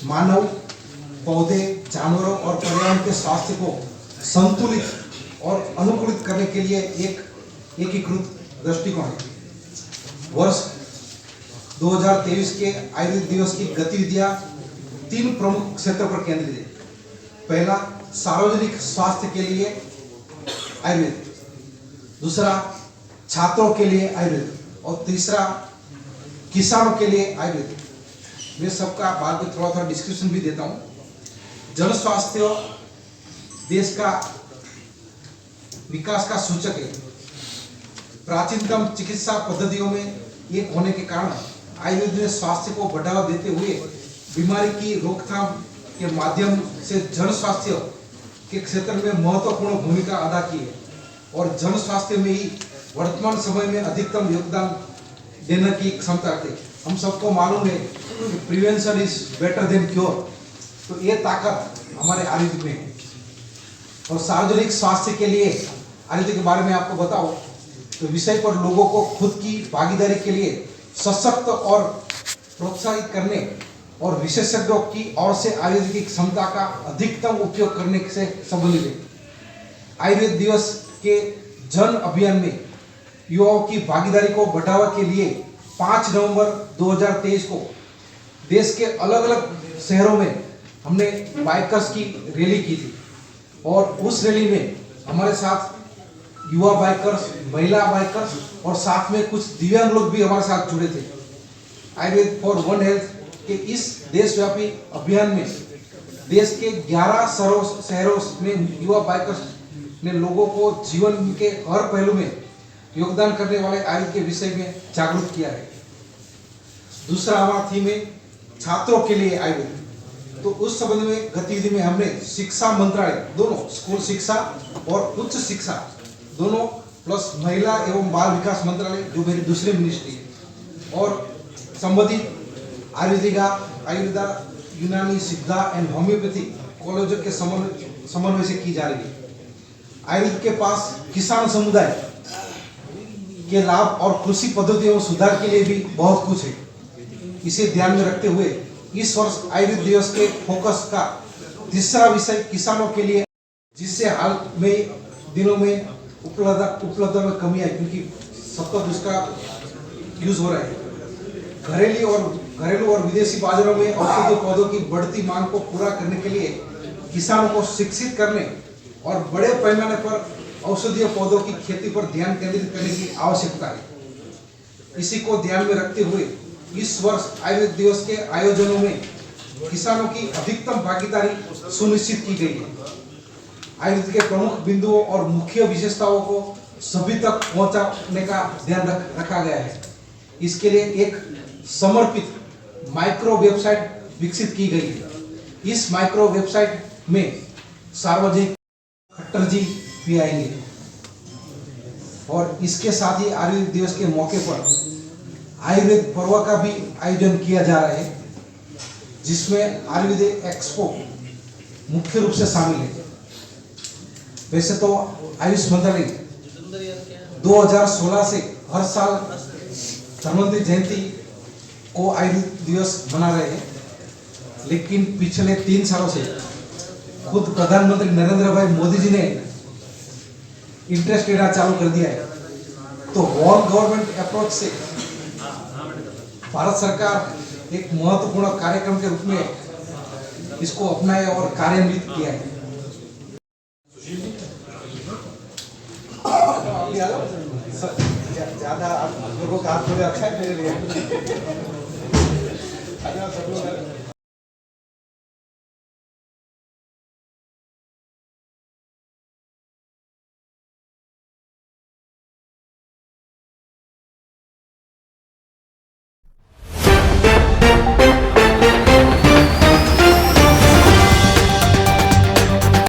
मानव, पौधे, जानवरों और पर्यावरण के स्वास्थ्य को संतुलित और अनुकूलित करने के लिए एक एकीकृत दृष्टिकोण है। वर्ष 2023 के आयुर्वेद दिवस की गतिविधियां 3 प्रमुख क्षेत्रों पर केंद्रित है। पहला, सार्वजनिक स्वास्थ्य के लिए आयुर्वेद, दूसरा छात्रों के लिए आयुर्वेद और तीसरा किसानों के लिए आयुर्वेद। मैं सबका बाद में थोड़ा डिस्क्रिप्शन भी देता हूँ। जन स्वास्थ्य देश का विकास का सूचक है। प्राचीनतम चिकित्सा पद्धतियों में एक होने के कारण आयुर्वेद ने स्वास्थ्य को बढ़ावा देते हुए बीमारी की रोकथाम के माध्यम से जन स्वास्थ्य के क्षेत्र में महत्वपूर्ण भूमिका अदा की है और जन स्वास्थ्य में ही वर्तमान समय में अधिकतम योगदान देने की क्षमता रखते हैं। हम सबको मालूम है कि prevention is better than cure, तो ये ताकत हमारे आयुर्वेद में है। और सार्वजनिक स्वास्थ्य के लिए आयुर्वेद के बारे में आपको बताओ तो विषय पर लोगों को खुद की भागीदारी के लिए सशक्त और प्रोत्साहित करने और विशेषज्ञों की ओर से आयुर्वेद की क्षमता का अधिकतम उपयोग करने से संबंधित है। आयुर्वेद दिवस के जन अभियान में युवाओं की भागीदारी को बढ़ावा के लिए 5 नवंबर 2023 को देश के अलग अलग शहरों में हमने बाइकर्स की रैली की थी और उस रैली में हमारे साथ युवा बाइकर्स, महिला बाइकर्स और साथ में कुछ दिव्यांग लोग भी हमारे साथ जुड़े थे। आयुर्वेद फॉर वन हेल्थ के इस देशव्यापी अभियान में देश के 11 शहरों में युवा बाइकर्स ने लोगों को जीवन के हर पहलू में योगदान करने वाले आयुर्वेद के विषय में जागरूक किया है। दूसरा हमारा थीम है छात्रों के लिए आयुर्वेद। तो उस संबंध में गतिविधि में हमने शिक्षा मंत्रालय, दोनों स्कूल शिक्षा और उच्च शिक्षा दोनों प्लस महिला एवं बाल विकास मंत्रालय जो मेरी दूसरी मिनिस्ट्री है और संबंधित आयुर्वेदा, यूनानी, सिद्धा एंड होम्योपैथी कॉलेजों के समन्वय से की जा रही है। आयुर्वेद के पास किसान समुदाय के लाभ और कृषि पद्धतियों में सुधार के लिए भी बहुत कुछ है। इसे ध्यान में रखते हुए इस वर्ष आयुर्वेद दिवस के फोकस का तीसरा विषय किसानों के लिए, जिससे हाल में दिनों में उपलब्धता में कमी आई क्योंकि सब तक उसका यूज हो रहा है। घरेलू और विदेशी बाजारों में औषधीय पौधों की बढ़ती मांग को पूरा करने के लिए किसानों को शिक्षित करने और बड़े पैमाने पर औषधीय पौधों की खेती पर ध्यान केंद्रित करने की आवश्यकता है। इसी को ध्यान में रखते हुए इस वर्ष आयुर्वेद दिवस के आयोजनों में किसानों की अधिकतम भागीदारी सुनिश्चित की गई है। आयुर्वेद के प्रमुख बिंदुओं और मुख्य विशेषताओं को सभी तक पहुंचाने का ध्यान रखा गया है। इसके लिए एक समर्पित माइक्रो वेबसाइट विकसित की गई है। इस माइक्रो वेबसाइट में सार्वजनिक खट्टर जी भी आएंगे और इसके साथ ही आयुर्वेद दिवस के मौके पर आयुर्वेद पर्व का भी आयोजन किया जा रहा है, जिसमें आयुर्वेद एक्सपो मुख्य रूप से शामिल है। वैसे तो आयुष मंत्रालय 2016 से हर साल धन्वंतरि जयंती को आयुर्वेद दिवस मना रहे हैं, लेकिन पिछले 3 सालों से खुद प्रधानमंत्री नरेंद्र भाई मोदी जी ने इंटरेस्ट लेना चालू कर दिया है। तो वन गवर्नमेंट अप्रोच से भारत सरकार एक महत्वपूर्ण कार्यक्रम के रूप में इसको अपनाया और कार्यान्वित किया है। ज्यादा आप लोगों का हाथ थोड़े अच्छा है मेरे लिए।